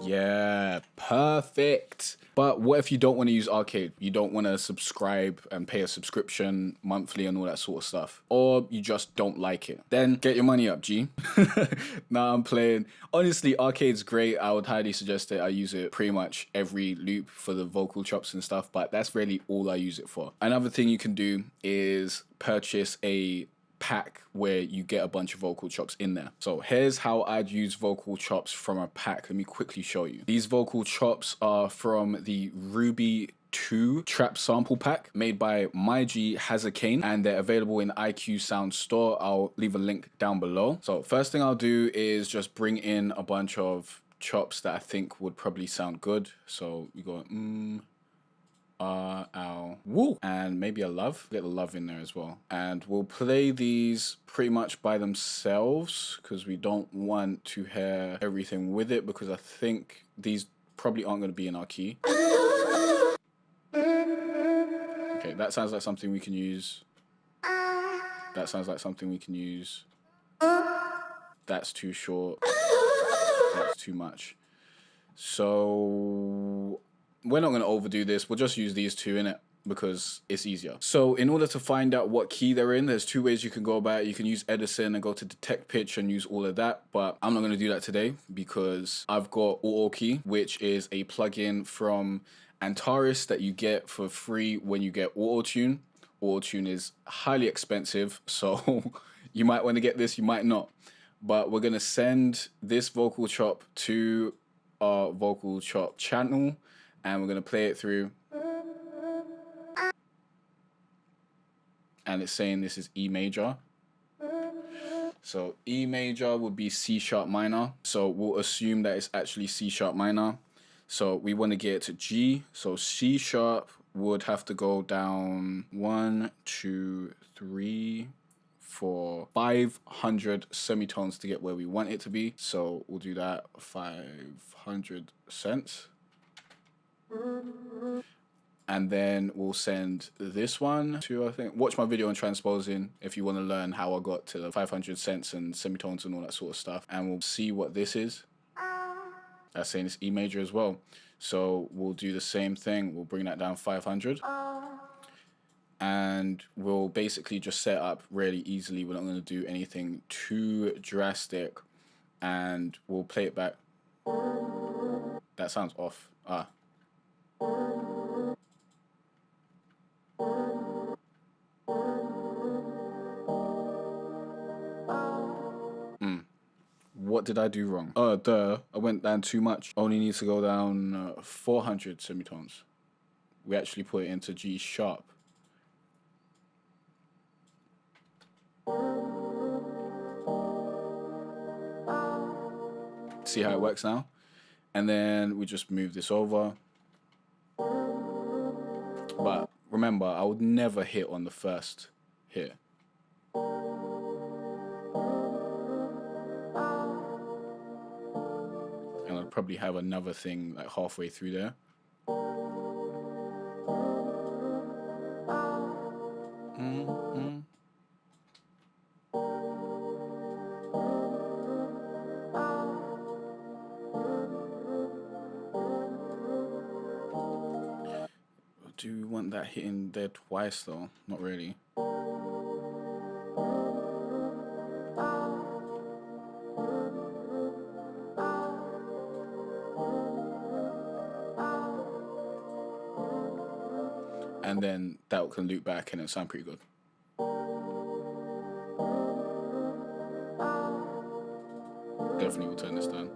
Yeah, perfect. But what if you don't want to use Arcade? You don't want to subscribe and pay a subscription monthly and all that sort of stuff. Or you just don't like it. Then get your money up, G. Nah, I'm playing. Honestly, Arcade's great. I would highly suggest it. I use it pretty much every loop for the vocal chops and stuff, but that's really all I use it for. Another thing you can do is purchase a pack where you get a bunch of vocal chops in there. So here's how I'd use vocal chops from a pack. Let me quickly show you. These vocal chops are from the Ruby 2 trap sample pack made by My G Has a Cane, and they're available in IQ Sound Store. I'll leave a link down below. So first thing I'll do is just bring in a bunch of chops that I think would probably sound good. So we go ow, woo, and maybe a love. Get the love in there as well. And we'll play these pretty much by themselves because we don't want to hear everything with it, because I think these probably aren't going to be in our key. Okay, that sounds like something we can use. That sounds like something we can use. That's too short. That's too much. So we're not going to overdo this. We'll just use these two in it because it's easier. So in order to find out what key they're in, there's two ways you can go about it. You can use Edison and go to detect pitch and use all of that, but I'm not going to do that today because I've got Auto Key, which is a plugin from Antares that you get for free when you get Auto-Tune. Auto-Tune is highly expensive, so you might want to get this, you might not. But we're going to send this vocal chop to our vocal chop channel, and we're going to play it through. And it's saying this is E major. So E major would be C sharp minor. So we'll assume that it's actually C sharp minor. So we want to get it to G. So C sharp would have to go down 1, 2, 3, 4, 500 semitones to get where we want it to be. So we'll do that 500 cents. And then we'll send this one to, I think, watch my video on transposing if you want to learn how I got to the 500 cents and semitones and all that sort of stuff. And we'll see what this is. That's saying it's E major as well. So we'll do the same thing. We'll bring that down 500. And we'll basically just set up really easily. We're not going to do anything too drastic. And we'll play it back. That sounds off. What did I do wrong? I went down too much. Only needs to go down 400 semitones. We actually put it into G sharp. See how it works now? And then we just move this over. But remember, I would never hit on the first hit. And I'd probably have another thing like halfway through there. Do you want that hitting there twice though? Not really. And then that can loop back and it sound pretty good. Definitely will turn this down.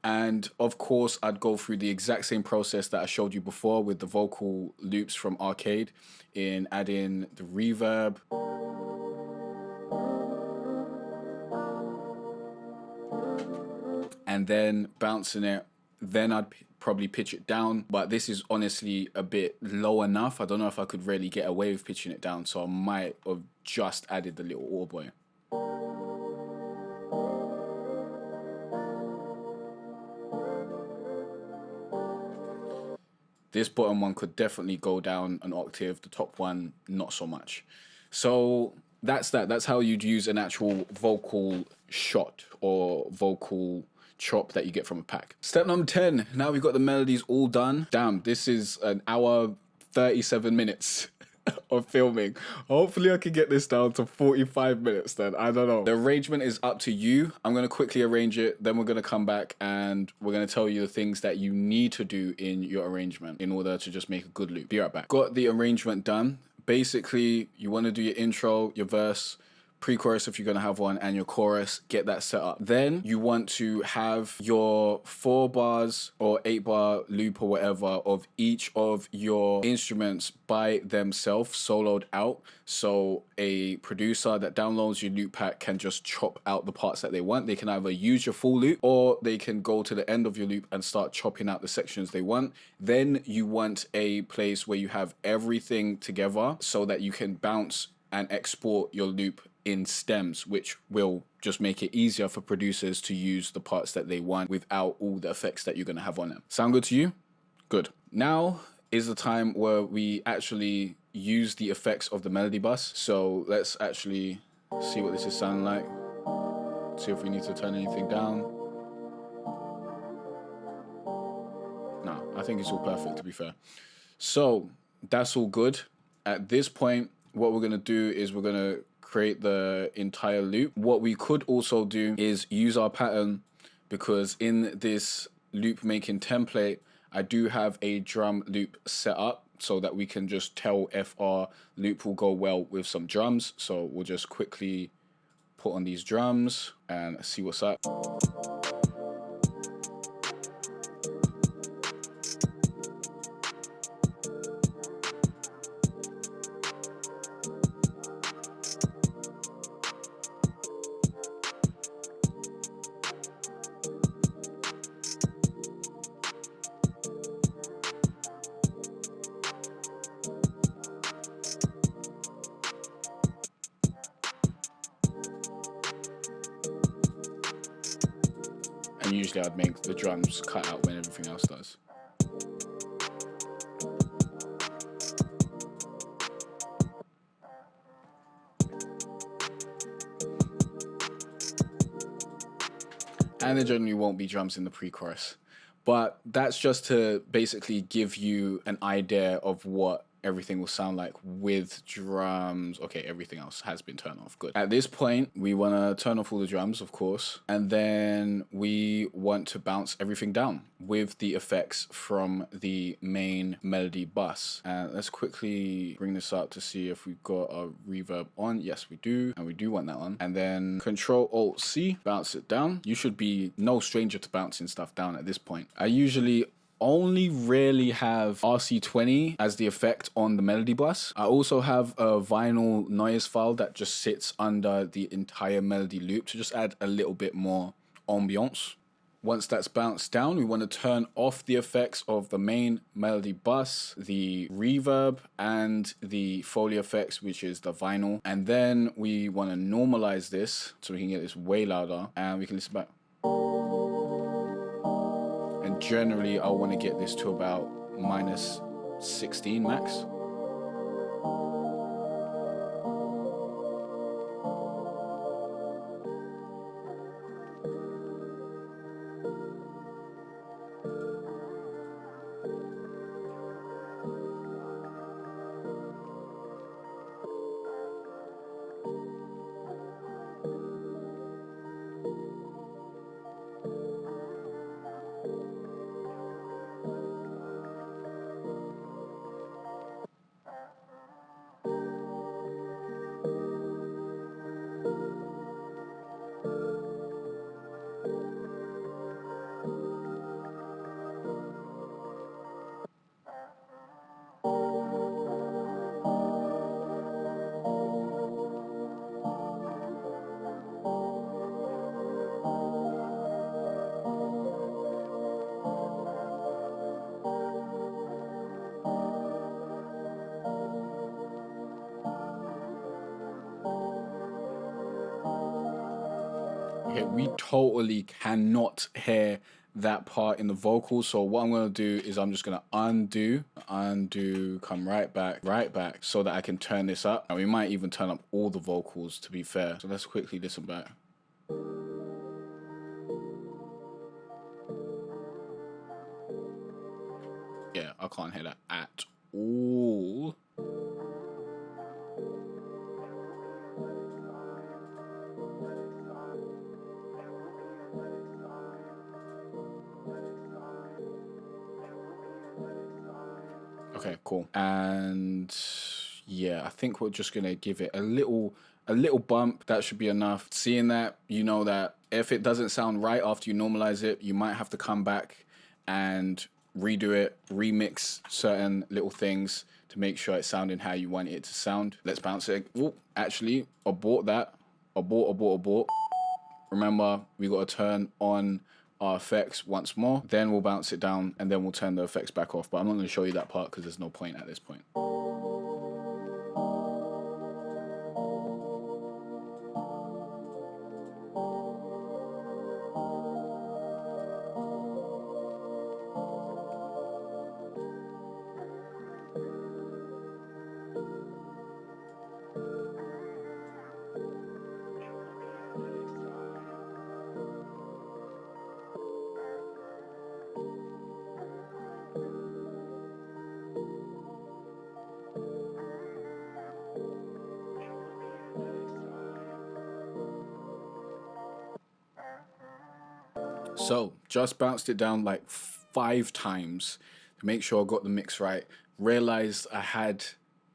And of course, I'd go through the exact same process that I showed you before with the vocal loops from Arcade in adding the reverb. And then bouncing it. Then I'd probably pitch it down. But this is honestly a bit low enough. I don't know if I could really get away with pitching it down. So I might have just added the little oboe. This bottom one could definitely go down an octave. The top one, not so much. So that's that. That's how you'd use an actual vocal shot or vocal chop that you get from a pack. Step number 10. Now we've got the melodies all done. Damn, this is an hour, 37 minutes of filming. Hopefully I can get this down to 45 minutes then. I don't know. The arrangement is up to you. I'm going to quickly arrange it. Then we're going to come back and we're going to tell you the things that you need to do in your arrangement in order to just make a good loop. Be right back. Got the arrangement done. Basically, you want to do your intro, your verse, pre-chorus if you're going to have one, and your chorus. Get that set up. Then you want to have your 4 bars or 8 bar loop or whatever of each of your instruments by themselves soloed out, so a producer that downloads your loop pack can just chop out the parts that they want. They can either use your full loop or they can go to the end of your loop and start chopping out the sections they want. Then you want a place where you have everything together so that you can bounce and export your loop in stems, which will just make it easier for producers to use the parts that they want without all the effects that you're going to have on them. Sound good to you? Good. Now is the time where we actually use the effects of the melody bus. So let's actually see what this is sounding like. See if we need to turn anything down. No, I think it's all perfect, to be fair. So that's all good. At this point, what we're going to do is we're going to create the entire loop. What we could also do is use our pattern, because in this loop making template, I do have a drum loop set up so that we can just tell if our loop will go well with some drums. So we'll just quickly put on these drums and see what's up. And usually I'd make the drums cut out when everything else does. And there generally won't be drums in the pre-chorus. But that's just to basically give you an idea of what everything will sound like with drums. Okay, everything else has been turned off. Good. At this point, we want to turn off all the drums, of course. And then we want to bounce everything down with the effects from the main melody bus. And let's quickly bring this up to see if we've got a reverb on. Yes, we do. And we do want that on. And then Control-Alt-C, bounce it down. You should be no stranger to bouncing stuff down at this point. I usually only rarely have RC20 as the effect on the melody bus. I also have a vinyl noise file that just sits under the entire melody loop to just add a little bit more ambiance. Once that's bounced down, we want to turn off the effects of the main melody bus, the reverb, and the Foley effects, which is the vinyl. And then we want to normalize this so we can get this way louder and we can listen back. And generally, I want to get this to about minus 16 max. Okay, we totally cannot hear that part in the vocals. So what I'm going to do is I'm just going to undo, come right back, so that I can turn this up. And we might even turn up all the vocals, to be fair. So let's quickly listen back. Yeah, I can't hear that at all. Okay, cool. And yeah, I think we're just gonna give it a little bump. That should be enough. Seeing that, you know that if it doesn't sound right after you normalize it, you might have to come back and redo it, remix certain little things to make sure it's sounding how you want it to sound. Let's bounce it. Ooh, actually, abort that. Abort. Remember, we got to turn on our effects once more, then we'll bounce it down, and then we'll turn the effects back off. But I'm not going to show you that part because there's no point at this point. So just bounced it down like 5 times to make sure I got the mix right. Realized I had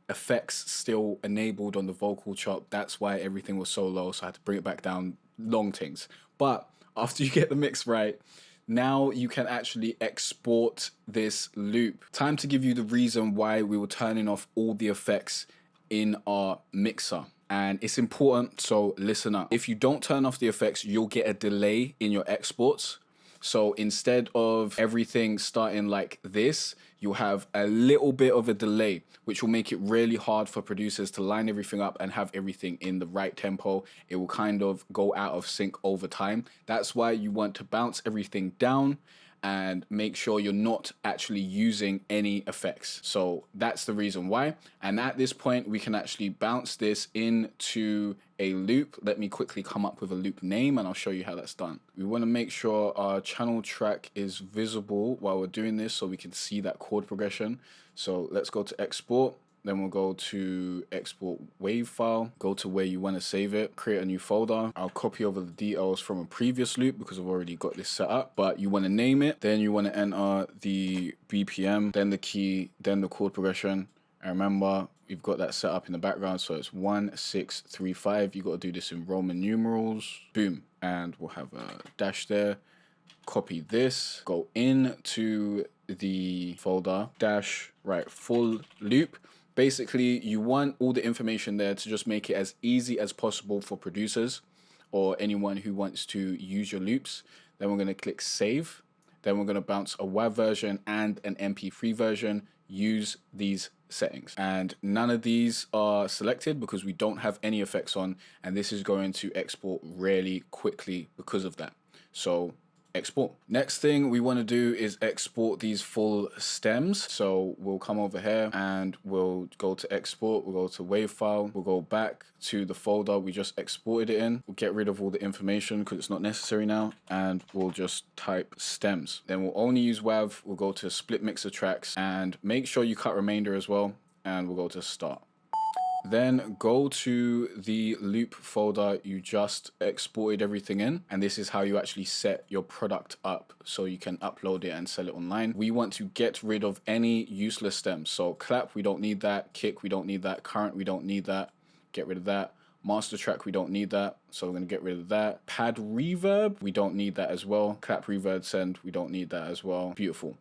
effects still enabled on the vocal chop. That's why everything was so low. So I had to bring it back down, long things. But after you get the mix right, now you can actually export this loop. Time to give you the reason why we were turning off all the effects in our mixer. And it's important, so listen up. If you don't turn off the effects, you'll get a delay in your exports. So instead of everything starting like this, you'll have a little bit of a delay, which will make it really hard for producers to line everything up and have everything in the right tempo. It will kind of go out of sync over time. That's why you want to bounce everything down and make sure you're not actually using any effects. So that's the reason why. And at this point, we can actually bounce this into a loop. Let me quickly come up with a loop name and I'll show you how that's done. We want to make sure our channel track is visible while we're doing this so we can see that chord progression. So let's go to export. Then we'll go to export wave file, go to where you want to save it, create a new folder. I'll copy over the details from a previous loop because I've already got this set up, but you want to name it. Then you want to enter the BPM, then the key, then the chord progression. And remember, we've got that set up in the background. So it's 1635. You got to do this in Roman numerals. Boom. And we'll have a dash there. Copy this, go into the folder, dash, right, full loop. Basically, you want all the information there to just make it as easy as possible for producers or anyone who wants to use your loops. Then we're going to click save. Then we're going to bounce a WAV version and an MP3 version. Use these settings. And none of these are selected because we don't have any effects on, and this is going to export really quickly because of that. So export. Next thing we want to do is export these full stems. So we'll come over here and we'll go to export, we'll go to wave file, we'll go back to the folder we just exported it in. We'll get rid of all the information because it's not necessary now, and we'll just type stems. Then we'll only use WAV. We'll go to split mixer tracks and make sure you cut remainder as well, and we'll go to start. Then go to the loop folder you just exported everything in, and this is how you actually set your product up so you can upload it and sell it online. We want to get rid of any useless stems. So clap, we don't need that. Kick, we don't need that. Current, we don't need that. Get rid of that. Master track, we don't need that, so we're going to get rid of that. Pad reverb, we don't need that as well. Clap reverb send, we don't need that as well. Beautiful.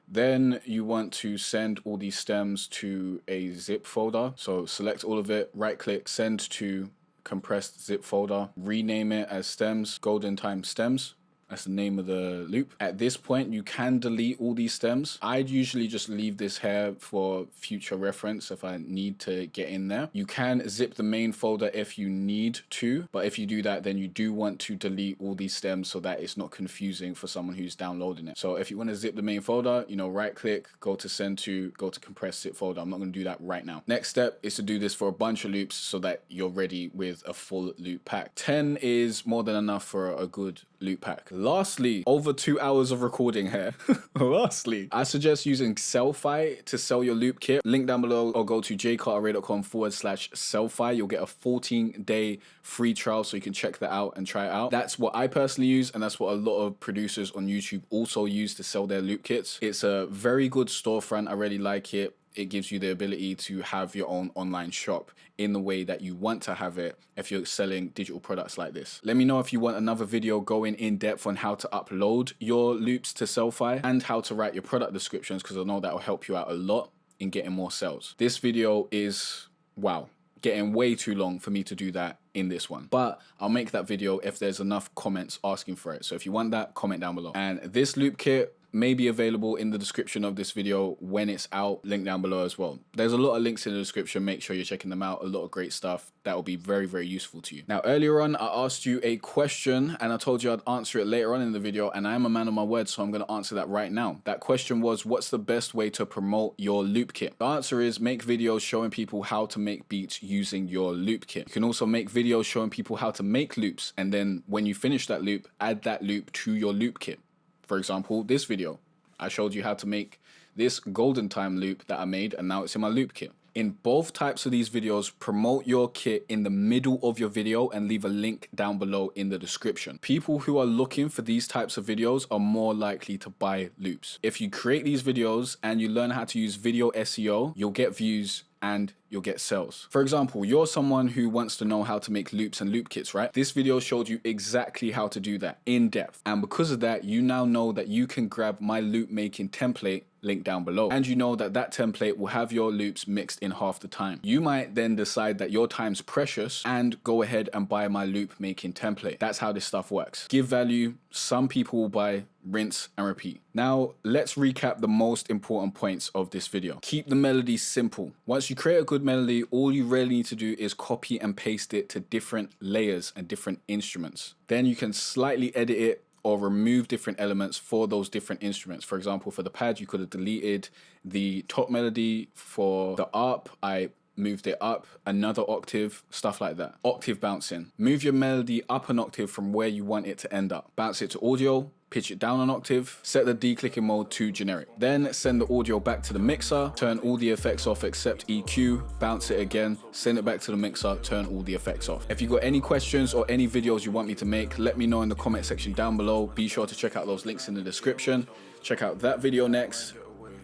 Then you want to send all these stems to a zip folder. So select all of it, right click, send to compressed zip folder, rename it as stems, golden time stems. That's the name of the loop. At this point, you can delete all these stems. I'd usually just leave this here for future reference if I need to get in there. You can zip the main folder if you need to, but if you do that, then you do want to delete all these stems so that it's not confusing for someone who's downloading it. So if you want to zip the main folder, you know, right click, go to send to, go to compressed zip folder. I'm not going to do that right now. Next step is to do this for a bunch of loops so that you're ready with a full loop pack. 10 is more than enough for a good loop pack. Lastly, over 2 hours of recording here. Lastly, I suggest using Sellfy to sell your loop kit. Link down below, or go to jcarteray.com/Sellfy. You'll get a 14-day free trial so you can check that out and try it out. That's what I personally use, and that's what a lot of producers on YouTube also use to sell their loop kits. It's a very good storefront. I really like it. It gives you the ability to have your own online shop in the way that you want to have it if you're selling digital products like this. Let me know if you want another video going in depth on how to upload your loops to Sellfy and how to write your product descriptions, because I know that will help you out a lot in getting more sales. This video is, wow, getting way too long for me to do that in this one, but I'll make that video if there's enough comments asking for it. So if you want that, comment down below. And this loop kit may be available in the description of this video when it's out, link down below as well. There's a lot of links in the description. Make sure you're checking them out. A lot of great stuff that will be very, very useful to you. Now, earlier on, I asked you a question and I told you I'd answer it later on in the video, and I am a man of my word, so I'm going to answer that right now. That question was, what's the best way to promote your loop kit? The answer is make videos showing people how to make beats using your loop kit. You can also make videos showing people how to make loops, and then when you finish that loop, add that loop to your loop kit. For example, this video, I showed you how to make this golden time loop that I made, and now it's in my loop kit. In both types of these videos, promote your kit in the middle of your video and leave a link down below in the description. People who are looking for these types of videos are more likely to buy loops. If you create these videos and you learn how to use video SEO, you'll get views and you'll get sales. For example, you're someone who wants to know how to make loops and loop kits, right? This video showed you exactly how to do that in depth. And because of that, you now know that you can grab my loop making template, link down below. And you know that that template will have your loops mixed in half the time. You might then decide that your time's precious and go ahead and buy my loop making template. That's how this stuff works. Give value. Some people will buy, rinse and repeat. Now, let's recap the most important points of this video. Keep the melody simple. Once you create a good melody, all you really need to do is copy and paste it to different layers and different instruments. Then you can slightly edit it or remove different elements for those different instruments. For example, for the pad, you could have deleted the top melody. For the ARP, I moved it up another octave, stuff like that. Octave bouncing. Move your melody up an octave from where you want it to end up. Bounce it to audio, pitch it down an octave, set the declicking mode to generic. Then send the audio back to the mixer, turn all the effects off except EQ, bounce it again, send it back to the mixer, turn all the effects off. If you got any questions or any videos you want me to make, let me know in the comment section down below. Be sure to check out those links in the description. Check out that video next,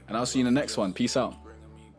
and I'll see you in the next one. Peace out.